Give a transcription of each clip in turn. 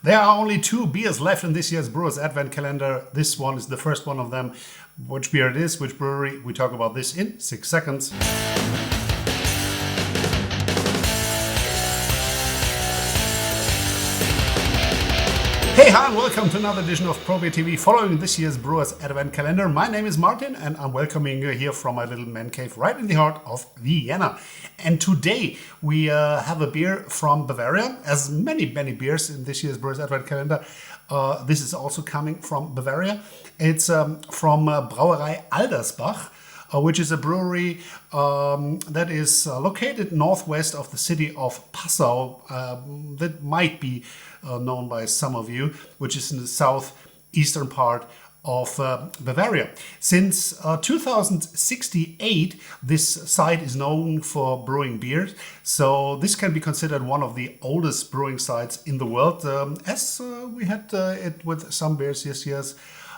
There are only 2 beers left in this year's Brewers Advent Calendar. This one is the first one of them. Which beer it is, which brewery, we talk about this in 6 seconds. Hey, hi, and welcome to another edition of probier.at following this year's Brewers Advent Calendar. My name is Martin and I'm welcoming you here from my little man cave right in the heart of Vienna. And today we have a beer from Bavaria, as many beers in this year's Brewers Advent Calendar. This is also coming from Bavaria. It's from Brauerei Aldersbach, which is a brewery that is located northwest of the city of Passau. That might be known by some of you, which is in the southeastern part of Bavaria. Since 2068, this site is known for brewing beers, so this can be considered one of the oldest brewing sites in the world, as we had it with some beers this year's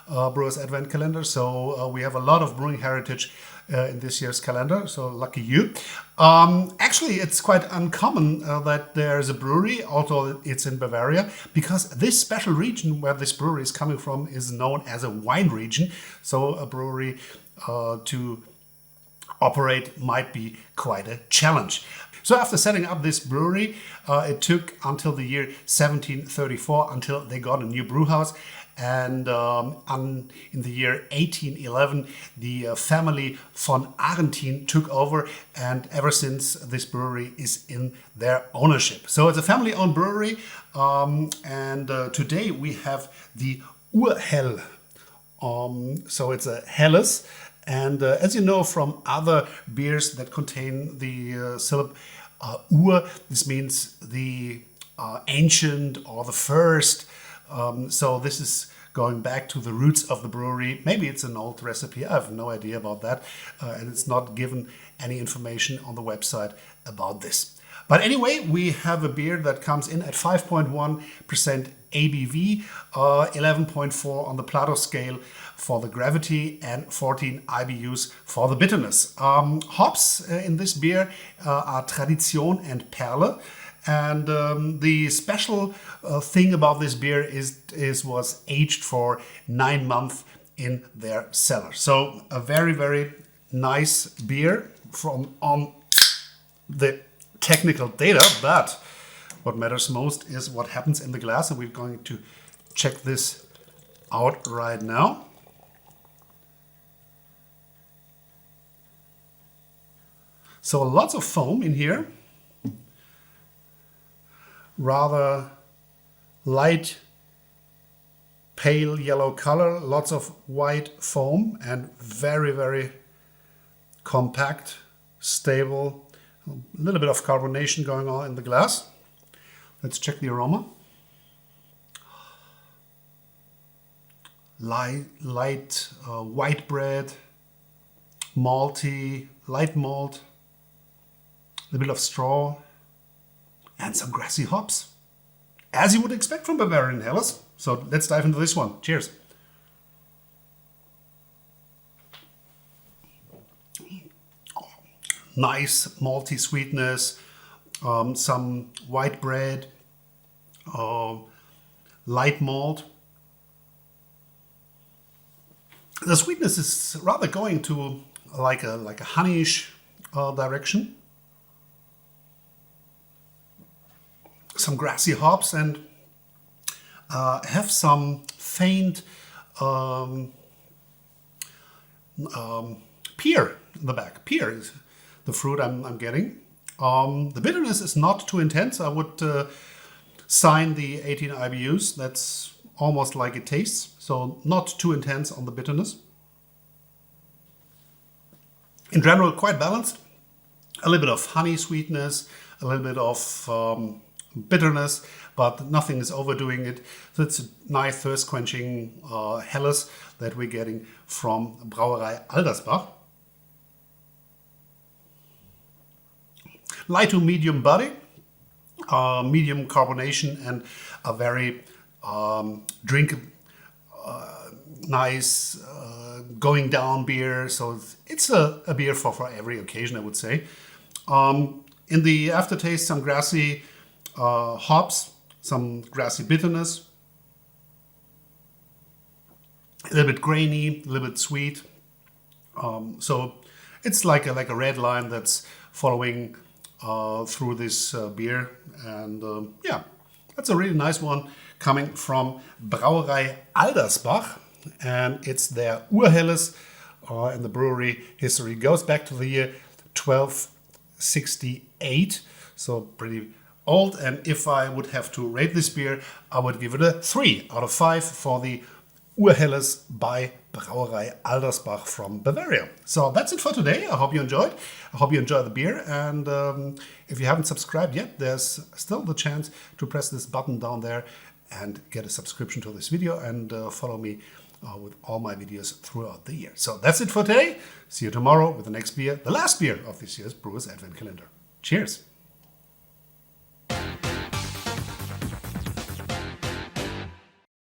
Brewers Advent Calendar. So we have a lot of brewing heritage in this year's calendar, so lucky you. Actually, it's quite uncommon that there's a brewery, although it's in Bavaria, because this special region where this brewery is coming from is known as a wine region. So a brewery to operate might be quite a challenge. So after setting up this brewery, it took until the year 1734 until they got a new brew house. And in the year 1811, the family von Arentin took over, and ever since this brewery is in their ownership. So it's a family-owned brewery, and today we have the Urhell. So it's a Helles, and as you know from other beers that contain the syllable Ur, this means the ancient or the first. So this is going back to the roots of the brewery. Maybe it's an old recipe. I have no idea about that. And it's not given any information on the website about this. But anyway, we have a beer that comes in at 5.1% ABV, 11.4 on the Plato scale for the gravity, and 14 IBUs for the bitterness. Hops in this beer are Tradition and Perle. And the special thing about this beer is was aged for 9 months in their cellar. So a very, very nice beer from on the technical data. But what matters most is what happens in the glass. And we're going to check this out right now. So lots of foam in here. Rather light, pale yellow color, lots of white foam, and very, very compact, stable. A little bit of carbonation going on in the glass. Let's check the aroma. Light white bread, malty, light malt, a little bit of straw, and some grassy hops, as you would expect from Bavarian Helles. So let's dive into this one. Cheers. Nice malty sweetness, some white bread, light malt. The sweetness is rather going to like a honeyish direction. Some grassy hops, and have some faint pear in the back. Pear is the fruit I'm getting. The bitterness is not too intense. I would sign the 18 IBUs. That's almost like it tastes. So not too intense on the bitterness. In general, quite balanced. A little bit of honey sweetness, a little bit of bitterness, but nothing is overdoing it. So it's a nice thirst-quenching Helles that we're getting from Brauerei Aldersbach. Light to medium body, medium carbonation, and a very nice going down beer. So it's a beer for every occasion, I would say. In the aftertaste, some grassy hops, some grassy bitterness, a little bit grainy, a little bit sweet. So it's like a red line that's following through this beer, and yeah, that's a really nice one coming from Brauerei Aldersbach, and it's their Urhelles, and the brewery history goes back to the year 1268, so pretty old. And if I would have to rate this beer, I would give it a 3 out of 5 for the Urhelles by Brauerei Aldersbach from Bavaria. So that's it for today. I hope you enjoyed. I hope you enjoy the beer. And if you haven't subscribed yet, there's still the chance to press this button down there and get a subscription to this video, and follow me with all my videos throughout the year. So that's it for today. See you tomorrow with the next beer, the last beer of this year's Brewers Advent Calendar. Cheers.